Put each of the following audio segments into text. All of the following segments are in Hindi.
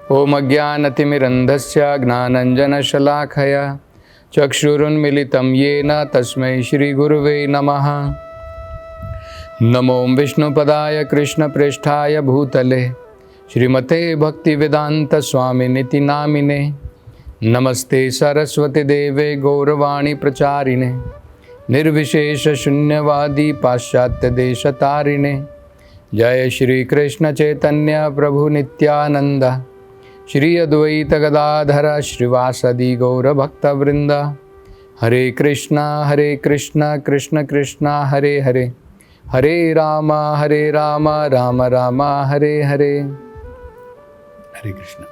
ओम अज्ञानतिमिरन्धस्य ज्ञानाञ्जनशलाखया चक्षुरुन्मिलितं येन तस्मै श्रीगुरुवे नमः। नमो विष्णुपदाय कृष्णप्रेष्ठाय भूतले श्रीमते भक्तिवेदान्तस्वामिनिति नामिने। नमस्ते सरस्वती देवे गौरवाणी प्रचारिणे निर्विशेष शून्यवादी पाश्चात्य देशतारिणे। जय श्री कृष्ण चैतन्य प्रभु नित्यानंद श्री अद्वैत गदाधर श्रीवासदि गौर भक्तवृंद। हरे कृष्णा कृष्ण कृष्ण हरे हरे, हरे राम राम राम हरे हरे। हरे कृष्ण।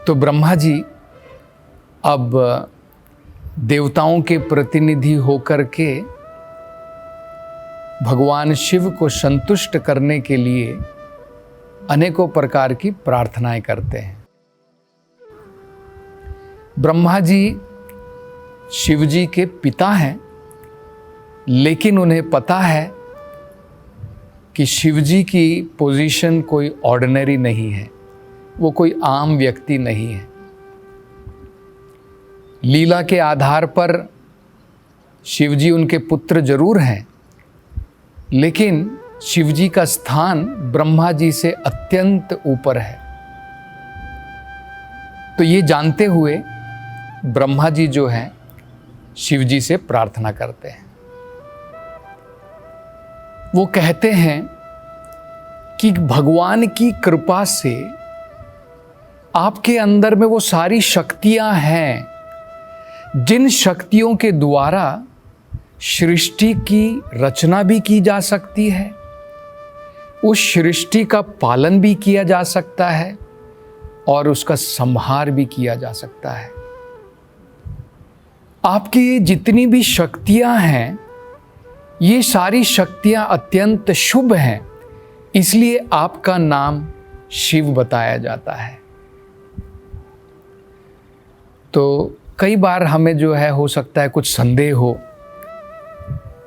तो ब्रह्मा जी अब देवताओं के प्रतिनिधि होकर के भगवान शिव को संतुष्ट करने के लिए अनेकों प्रकार की प्रार्थनाएं करते हैं। ब्रह्मा जी शिव जी के पिता हैं, लेकिन उन्हें पता है कि शिव जी की पोजीशन कोई ऑर्डिनरी नहीं है, वो कोई आम व्यक्ति नहीं है। लीला के आधार पर शिव जी उनके पुत्र जरूर हैं, लेकिन शिव जी का स्थान ब्रह्मा जी से अत्यंत ऊपर है। तो ये जानते हुए ब्रह्मा जी जो हैं शिव जी से प्रार्थना करते हैं। वो कहते हैं कि भगवान की कृपा से आपके अंदर में वो सारी शक्तियां हैं जिन शक्तियों के द्वारा सृष्टि की रचना भी की जा सकती है, उस सृष्टि का पालन भी किया जा सकता है और उसका संहार भी किया जा सकता है। आपकी ये जितनी भी शक्तियां हैं, ये सारी शक्तियां अत्यंत शुभ हैं, इसलिए आपका नाम शिव बताया जाता है। तो कई बार हमें जो है हो सकता है कुछ संदेह हो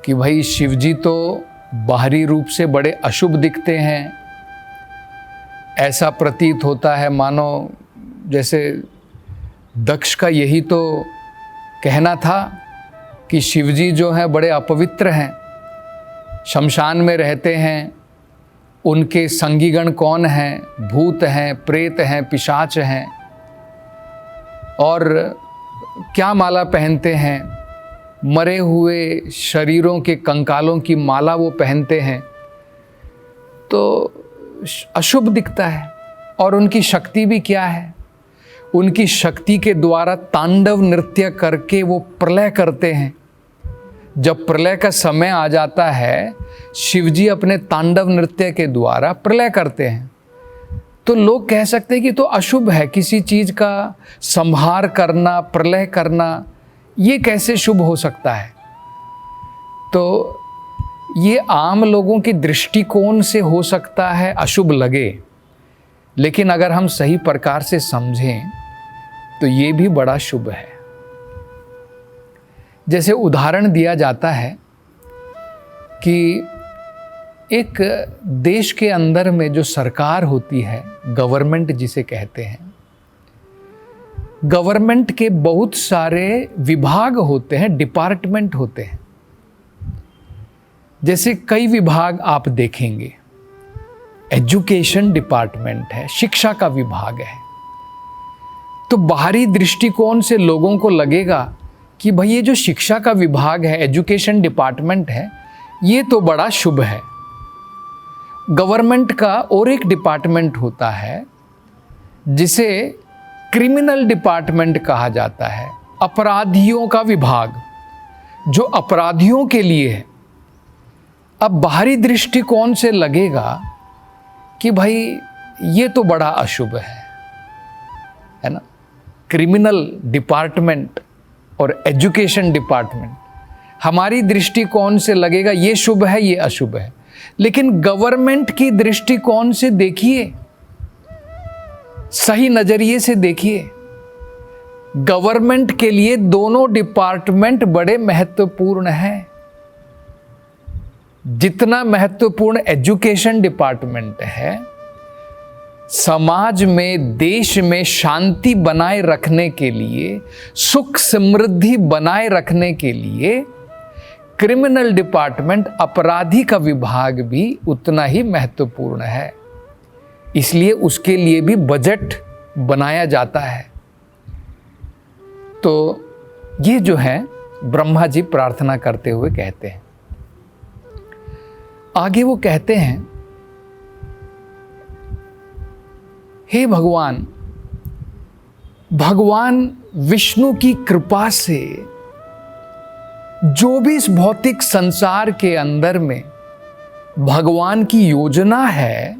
कि भाई शिव जी तो बाहरी रूप से बड़े अशुभ दिखते हैं। ऐसा प्रतीत होता है मानो जैसे दक्ष का यही तो कहना था कि शिव जी जो हैं बड़े अपवित्र हैं, शमशान में रहते हैं, उनके संगीगण कौन हैं? भूत हैं, प्रेत हैं, पिशाच हैं, और क्या माला पहनते हैं? मरे हुए शरीरों के कंकालों की माला वो पहनते हैं। तो अशुभ दिखता है। और उनकी शक्ति भी क्या है? उनकी शक्ति के द्वारा तांडव नृत्य करके वो प्रलय करते हैं। जब प्रलय का समय आ जाता है, शिवजी अपने तांडव नृत्य के द्वारा प्रलय करते हैं। तो लोग कह सकते हैं कि तो अशुभ है, किसी चीज का संहार करना, प्रलय करना, ये कैसे शुभ हो सकता है? तो ये आम लोगों की दृष्टिकोण से हो सकता है अशुभ लगे, लेकिन अगर हम सही प्रकार से समझें तो ये भी बड़ा शुभ है। जैसे उदाहरण दिया जाता है कि एक देश के अंदर में जो सरकार होती है, गवर्नमेंट जिसे कहते हैं, गवर्नमेंट के बहुत सारे विभाग होते हैं, डिपार्टमेंट होते हैं। जैसे कई विभाग आप देखेंगे, एजुकेशन डिपार्टमेंट है, शिक्षा का विभाग है। तो बाहरी दृष्टिकोण से लोगों को लगेगा कि भाई ये जो शिक्षा का विभाग है, एजुकेशन डिपार्टमेंट है, ये तो बड़ा शुभ है। गवर्नमेंट का और एक डिपार्टमेंट होता है जिसे क्रिमिनल डिपार्टमेंट कहा जाता है, अपराधियों का विभाग, जो अपराधियों के लिए है। अब बाहरी दृष्टिकोण से लगेगा कि भाई ये तो बड़ा अशुभ है ना। क्रिमिनल डिपार्टमेंट और एजुकेशन डिपार्टमेंट, हमारी दृष्टिकोण से लगेगा ये शुभ है, ये अशुभ है। लेकिन गवर्नमेंट की दृष्टिकोण से देखिए, सही नजरिए से देखिए, गवर्नमेंट के लिए दोनों डिपार्टमेंट बड़े महत्वपूर्ण हैं। जितना महत्वपूर्ण एजुकेशन डिपार्टमेंट है, समाज में, देश में शांति बनाए रखने के लिए, सुख समृद्धि बनाए रखने के लिए क्रिमिनल डिपार्टमेंट, अपराधी का विभाग भी उतना ही महत्वपूर्ण है। इसलिए उसके लिए भी बजट बनाया जाता है। तो ये जो है ब्रह्मा जी प्रार्थना करते हुए कहते हैं। आगे वो कहते हैं, हे भगवान, भगवान विष्णु की कृपा से जो भी इस भौतिक संसार के अंदर में भगवान की योजना है,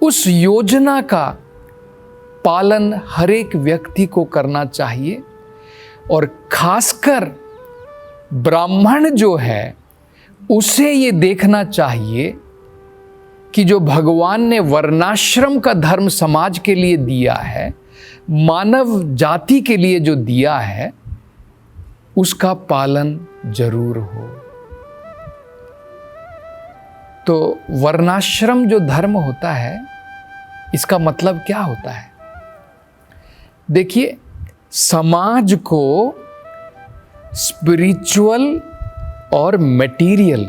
उस योजना का पालन हर एक व्यक्ति को करना चाहिए। और खासकर ब्राह्मण जो है उसे ये देखना चाहिए कि जो भगवान ने वर्णाश्रम का धर्म समाज के लिए दिया है, मानव जाति के लिए जो दिया है, उसका पालन जरूर हो। तो वर्णाश्रम जो धर्म होता है, इसका मतलब क्या होता है? देखिए, समाज को स्पिरिचुअल और मटेरियल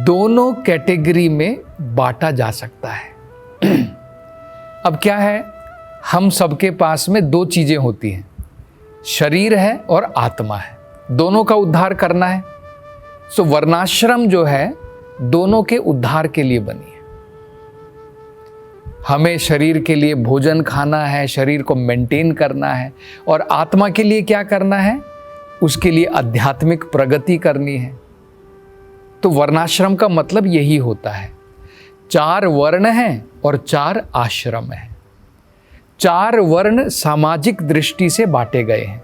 दोनों कैटेगरी में बांटा जा सकता है। अब क्या है, हम सबके पास में दो चीजें होती हैं, शरीर है और आत्मा है, दोनों का उद्धार करना है। सो वर्णाश्रम जो है दोनों के उद्धार के लिए बनी है। हमें शरीर के लिए भोजन खाना है, शरीर को मेंटेन करना है, और आत्मा के लिए क्या करना है? उसके लिए आध्यात्मिक प्रगति करनी है। तो वर्णाश्रम का मतलब यही होता है। 4 वर्ण हैं और 4 आश्रम हैं। 4 वर्ण सामाजिक दृष्टि से बांटे गए हैं।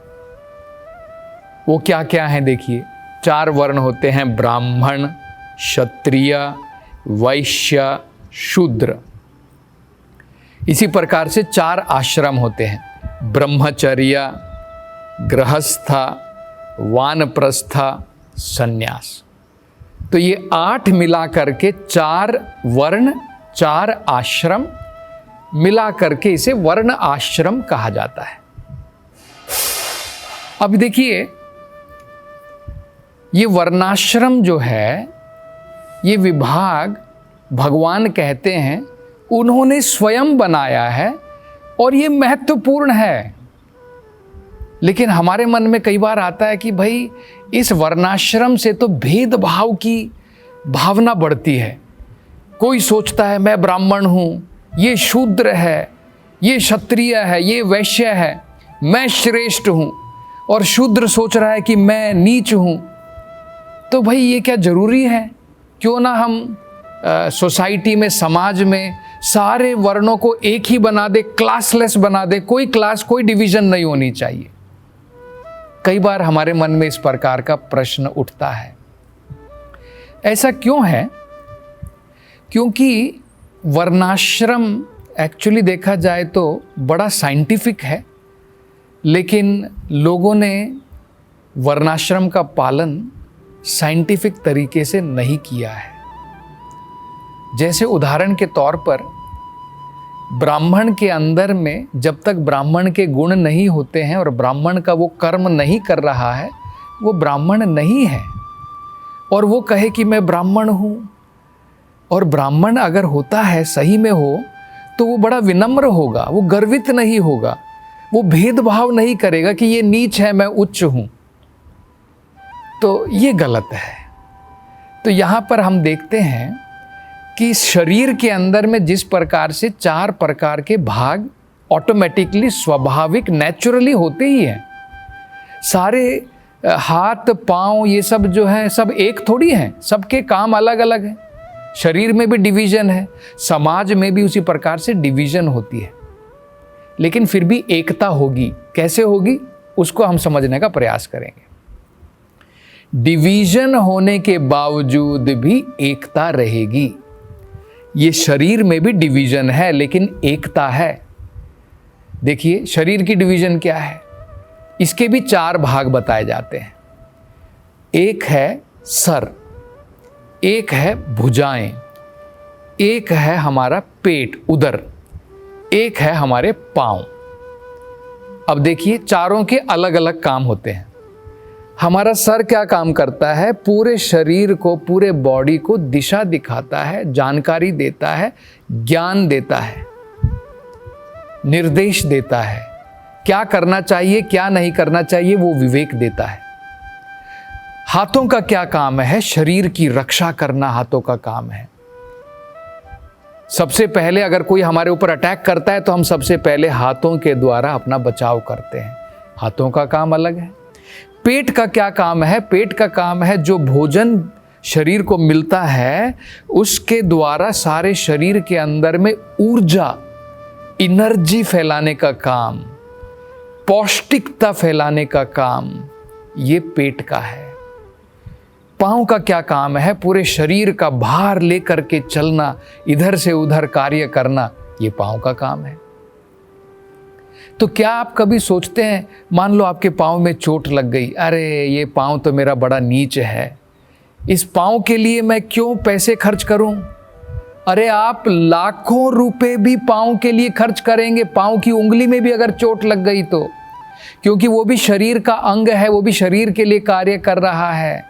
वो क्या क्या हैं देखिए। 4 वर्ण होते हैं ब्राह्मण, क्षत्रिय, वैश्य, शूद्र। इसी प्रकार से 4 आश्रम होते हैं, ब्रह्मचर्य, गृहस्थ, वानप्रस्थ, सन्यास। तो ये 8 मिला करके 4 वर्ण, 4 आश्रम मिला करके इसे वर्ण आश्रम कहा जाता है। अब देखिए, ये वर्णाश्रम जो है, ये विभाग भगवान कहते हैं उन्होंने स्वयं बनाया है और ये महत्वपूर्ण है। लेकिन हमारे मन में कई बार आता है कि भाई इस वर्णाश्रम से तो भेदभाव की भावना बढ़ती है। कोई सोचता है मैं ब्राह्मण हूँ, ये शूद्र है, ये क्षत्रिय है, ये वैश्य है, मैं श्रेष्ठ हूँ, और शूद्र सोच रहा है कि मैं नीच हूँ। तो भाई ये क्या जरूरी है? क्यों ना हम सोसाइटी में, समाज में सारे वर्णों को एक ही बना दे, क्लासलेस बना दे, कोई क्लास, कोई डिवीजन नहीं होनी चाहिए। कई बार हमारे मन में इस प्रकार का प्रश्न उठता है। ऐसा क्यों है? क्योंकि वर्णाश्रम एक्चुअली देखा जाए तो बड़ा साइंटिफिक है, लेकिन लोगों ने वर्णाश्रम का पालन साइंटिफिक तरीके से नहीं किया है। जैसे उदाहरण के तौर पर, ब्राह्मण के अंदर में जब तक ब्राह्मण के गुण नहीं होते हैं और ब्राह्मण का वो कर्म नहीं कर रहा है, वो ब्राह्मण नहीं है। और वो कहे कि मैं ब्राह्मण हूँ, और ब्राह्मण अगर होता है, सही में हो, तो वो बड़ा विनम्र होगा, वो गर्वित नहीं होगा, वो भेदभाव नहीं करेगा कि ये नीच है, मैं उच्च हूँ। तो ये गलत है। तो यहाँ पर हम देखते हैं कि शरीर के अंदर में जिस प्रकार से 4 प्रकार के भाग ऑटोमेटिकली, स्वाभाविक, नेचुरली होते ही हैं। सारे हाथ, पाँव, ये सब जो है सब एक थोड़ी हैं, सबके काम अलग अलग हैं। शरीर में भी डिवीजन है, समाज में भी उसी प्रकार से डिवीजन होती है, लेकिन फिर भी एकता होगी। कैसे होगी उसको हम समझने का प्रयास करेंगे। डिवीजन होने के बावजूद भी एकता रहेगी। ये शरीर में भी डिवीजन है, लेकिन एकता है। देखिए, शरीर की डिवीजन क्या है? इसके भी 4 भाग बताए जाते हैं। एक है सर, एक है भुजाएं, एक है हमारा पेट उदर, एक है हमारे पाँव। अब देखिए चारों के अलग अलग काम होते हैं। हमारा सर क्या काम करता है? पूरे शरीर को, पूरे बॉडी को दिशा दिखाता है, जानकारी देता है, ज्ञान देता है, निर्देश देता है, क्या करना चाहिए क्या नहीं करना चाहिए वो विवेक देता है। हाथों का क्या काम है? शरीर की रक्षा करना हाथों का काम है। सबसे पहले अगर कोई हमारे ऊपर अटैक करता है तो हम सबसे पहले हाथों के द्वारा अपना बचाव करते हैं। हाथों का काम अलग है। पेट का क्या काम है? पेट का काम है जो भोजन शरीर को मिलता है उसके द्वारा सारे शरीर के अंदर में ऊर्जा, एनर्जी फैलाने का काम, पौष्टिकता फैलाने का काम ये पेट का है। पाँव का क्या काम है? पूरे शरीर का भार लेकर के चलना, इधर से उधर कार्य करना, ये पाँव का काम है। तो क्या आप कभी सोचते हैं, मान लो आपके पाँव में चोट लग गई, अरे ये पाँव तो मेरा बड़ा नीच है, इस पाँव के लिए मैं क्यों पैसे खर्च करूं? अरे आप लाखों रुपए भी पाँव के लिए खर्च करेंगे, पाँव की उंगली में भी अगर चोट लग गई तो, क्योंकि वो भी शरीर का अंग है, वो भी शरीर के लिए कार्य कर रहा है।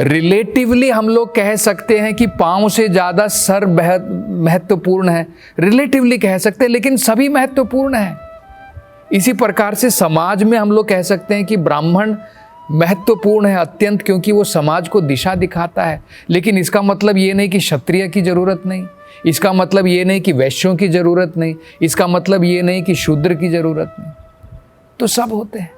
रिलेटिवली हम लोग कह सकते हैं कि पाँव से ज़्यादा सर बेहद महत्वपूर्ण है, रिलेटिवली कह सकते हैं, लेकिन सभी महत्वपूर्ण है। इसी प्रकार से समाज में हम लोग कह सकते हैं कि ब्राह्मण महत्वपूर्ण है अत्यंत, क्योंकि वो समाज को दिशा दिखाता है। लेकिन इसका मतलब ये नहीं कि क्षत्रिय की ज़रूरत नहीं, इसका मतलब ये नहीं कि वैश्यों की ज़रूरत नहीं, इसका मतलब ये नहीं कि शूद्र की ज़रूरत नहीं, तो सब होते हैं।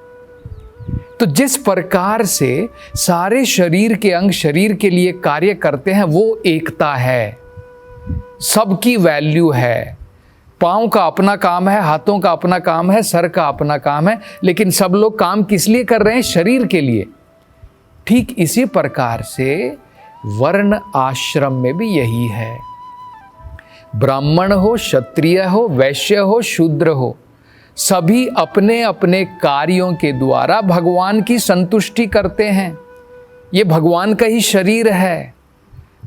तो जिस प्रकार से सारे शरीर के अंग शरीर के लिए कार्य करते हैं वो एकता है, सबकी वैल्यू है। पाँव का अपना काम है, हाथों का अपना काम है, सर का अपना काम है, लेकिन सब लोग काम किस लिए कर रहे हैं? शरीर के लिए। ठीक इसी प्रकार से वर्ण आश्रम में भी यही है। ब्राह्मण हो, क्षत्रिय हो, वैश्य हो, शूद्र हो, सभी अपने अपने कार्यों के द्वारा भगवान की संतुष्टि करते हैं। ये भगवान का ही शरीर है।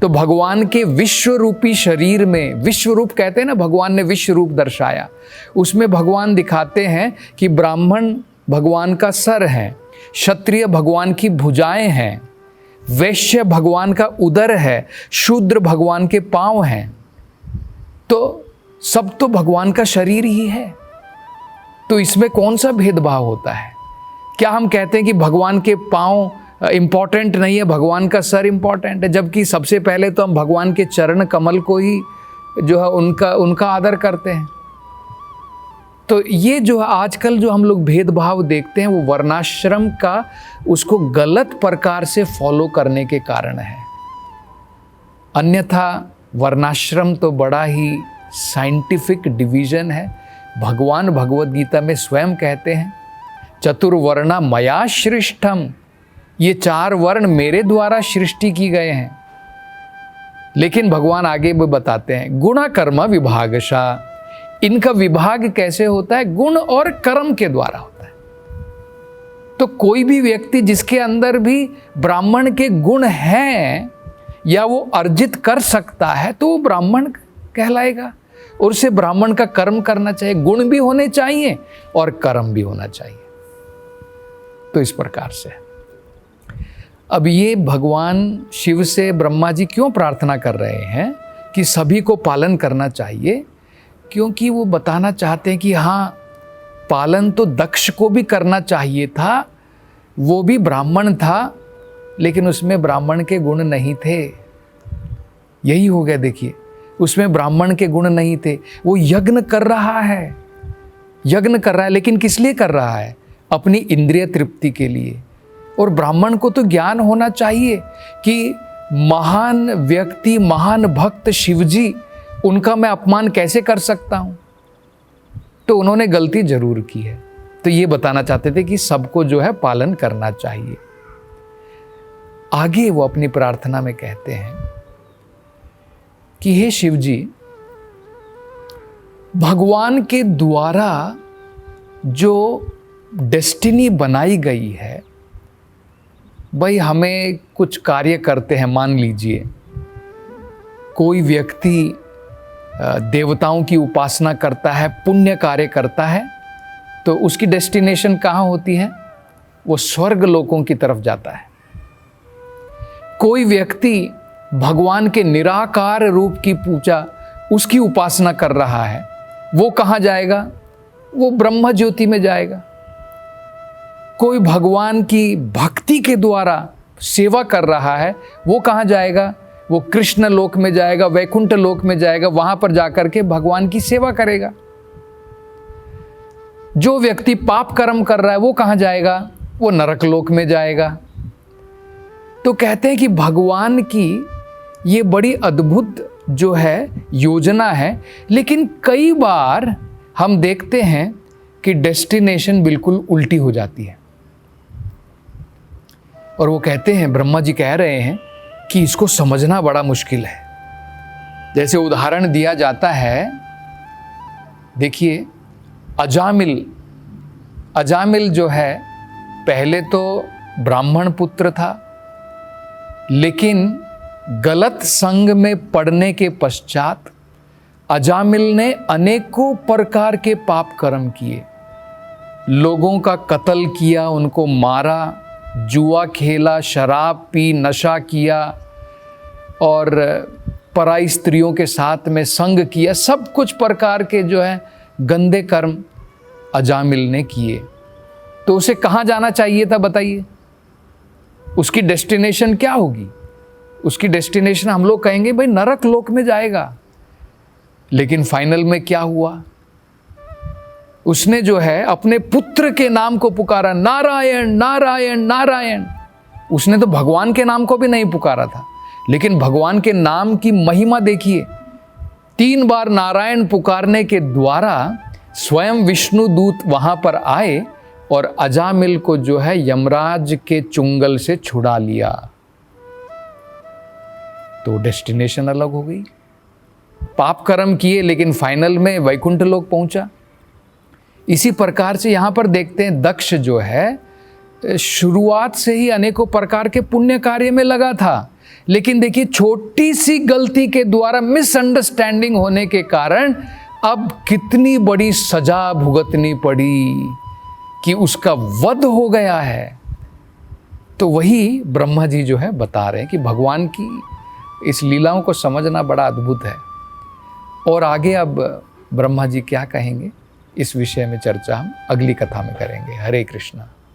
तो भगवान के विश्व रूपी शरीर में, विश्व रूप कहते हैं ना, भगवान ने विश्व रूप दर्शाया, उसमें भगवान दिखाते हैं कि ब्राह्मण भगवान का सर है, क्षत्रिय भगवान की भुजाएं हैं, वैश्य भगवान का उदर है, शूद्र भगवान के पांव हैं। तो सब तो भगवान का शरीर ही है। तो इसमें कौन सा भेदभाव होता है? क्या हम कहते हैं कि भगवान के पांव इम्पॉर्टेंट नहीं है, भगवान का सर इम्पॉर्टेंट है, जबकि सबसे पहले तो हम भगवान के चरण कमल को ही जो है उनका आदर करते हैं। तो ये जो आजकल जो हम लोग भेदभाव देखते हैं वो वर्णाश्रम का उसको गलत प्रकार से फॉलो करने के कारण है। अन्यथा वर्णाश्रम तो बड़ा ही साइंटिफिक डिवीजन है। भगवान भगवद गीता में स्वयं कहते हैं, चतुर्वर्णा मया सृष्टम, ये 4 वर्ण मेरे द्वारा सृष्टि की गए हैं। लेकिन भगवान आगे भी बताते हैं, गुण कर्म विभागशः, इनका विभाग कैसे होता है? गुण और कर्म के द्वारा होता है। तो कोई भी व्यक्ति जिसके अंदर भी ब्राह्मण के गुण हैं या वो अर्जित कर सकता है तो वो ब्राह्मण कहलाएगा, और उसे ब्राह्मण का कर्म करना चाहिए। गुण भी होने चाहिए और कर्म भी होना चाहिए। तो इस प्रकार से अब ये भगवान शिव से ब्रह्मा जी क्यों प्रार्थना कर रहे हैं कि सभी को पालन करना चाहिए? क्योंकि वो बताना चाहते हैं कि हाँ, पालन तो दक्ष को भी करना चाहिए था, वो भी ब्राह्मण था, लेकिन उसमें ब्राह्मण के गुण नहीं थे। यही हो गया। देखिए, उसमें ब्राह्मण के गुण नहीं थे। वो यज्ञ कर रहा है, यज्ञ कर रहा है, लेकिन किस लिए कर रहा है? अपनी इंद्रिय तृप्ति के लिए। और ब्राह्मण को तो ज्ञान होना चाहिए कि महान व्यक्ति, महान भक्त शिवजी, उनका मैं अपमान कैसे कर सकता हूं। तो उन्होंने गलती जरूर की है। तो ये बताना चाहते थे कि सबको जो है पालन करना चाहिए। आगे वो अपनी प्रार्थना में कहते हैं कि हे शिवजी, भगवान के द्वारा जो डेस्टिनी बनाई गई है, भाई हमें कुछ कार्य करते हैं, मान लीजिए कोई व्यक्ति देवताओं की उपासना करता है, पुण्य कार्य करता है, तो उसकी डेस्टिनेशन कहाँ होती है? वो स्वर्ग लोकों की तरफ जाता है। कोई व्यक्ति भगवान के निराकार रूप की पूजा, उसकी उपासना कर रहा है, वो कहाँ जाएगा? वो ब्रह्म ज्योति में जाएगा। कोई भगवान की भक्ति के द्वारा सेवा कर रहा है, वो कहाँ जाएगा? वो कृष्ण लोक में जाएगा, वैकुंठ लोक में जाएगा, वहां पर जाकर के भगवान की सेवा करेगा। जो व्यक्ति पाप कर्म कर रहा है वो कहाँ जाएगा? वो नरक लोक में जाएगा। तो कहते हैं कि भगवान की ये बड़ी अद्भुत जो है योजना है, लेकिन कई बार हम देखते हैं कि डेस्टिनेशन बिल्कुल उल्टी हो जाती है। और वो कहते हैं, ब्रह्मा जी कह रहे हैं कि इसको समझना बड़ा मुश्किल है। जैसे उदाहरण दिया जाता है, देखिए अजामिल जो है पहले तो ब्राह्मण पुत्र था, लेकिन गलत संग में पड़ने के पश्चात अजामिल ने अनेकों प्रकार के पाप कर्म किए, लोगों का कत्ल किया, उनको मारा, जुआ खेला, शराब पी, नशा किया और पराई स्त्रियों के साथ में संग किया। सब कुछ प्रकार के जो है गंदे कर्म अजामिल ने किए। तो उसे कहाँ जाना चाहिए था बताइए? उसकी डेस्टिनेशन क्या होगी? उसकी डेस्टिनेशन हम लोग कहेंगे भाई नरक लोक में जाएगा। लेकिन फाइनल में क्या हुआ? उसने जो है अपने पुत्र के नाम को पुकारा, नारायण नारायण नारायण। उसने तो भगवान के नाम को भी नहीं पुकारा था, लेकिन भगवान के नाम की महिमा देखिए। 3 बार नारायण पुकारने के द्वारा स्वयं विष्णु दूत वहां पर आए और अजामिल को जो है यमराज के चुंगल से छुड़ा लिया। तो डेस्टिनेशन अलग हो गई। पाप कर्म किए लेकिन फाइनल में वैकुंठ लोक पहुंचा। इसी प्रकार से यहां पर देखते हैं, दक्ष जो है शुरुआत से ही अनेकों प्रकार के पुण्य कार्य में लगा था, लेकिन देखिए छोटी सी गलती के द्वारा, मिसअंडरस्टैंडिंग होने के कारण अब कितनी बड़ी सजा भुगतनी पड़ी कि उसका वध हो गया है। तो वही ब्रह्मा जी जो है बता रहे हैं कि भगवान की इस लीलाओं को समझना बड़ा अद्भुत है। और आगे अब ब्रह्मा जी क्या कहेंगे, इस विषय में चर्चा हम अगली कथा में करेंगे। हरे कृष्णा।